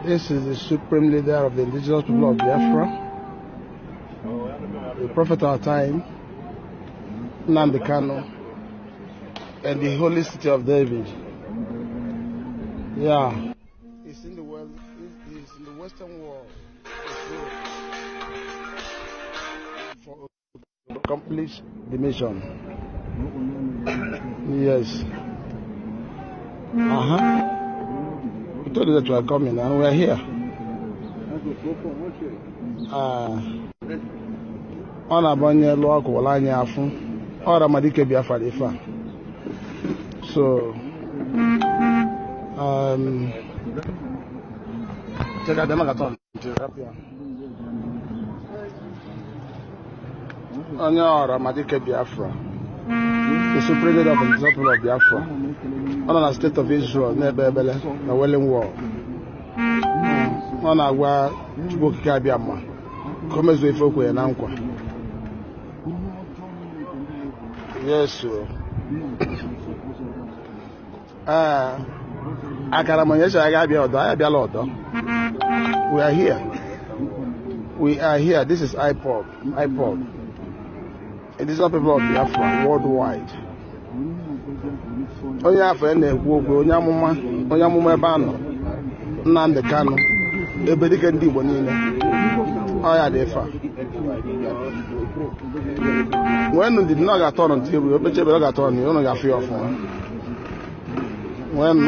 This is the supreme leader of the indigenous people of Biafra, the prophet of our time, Nnamdi Kanu, and the holy city of David. Yeah, it's in the world. It's in the Western world for to accomplish the mission. Yes. We told you that we are coming and we are here. On a bonne lock while I have or a Nnamdi Biafra. So, check out the marathon. On your Nnamdi Biafra, the supreme leader of the people of Biafra, on a state of Israel, never the Welling War. On our book Kabiama, come as we folk with an anchor. Yes, sir. I We are here. We are here. This is iPod. It is not people of Biafra worldwide. Onye afọ na-ekwu okwu onye amụma ebe anọ Nnamdi Kanu ebe dike ndị Igbo niile ọ ya dị efa nwenu ndị nọ ga-atọ nọ ntị ebe chebere ga-atọ nọ unu ga-afụ ya ọfụma nwenu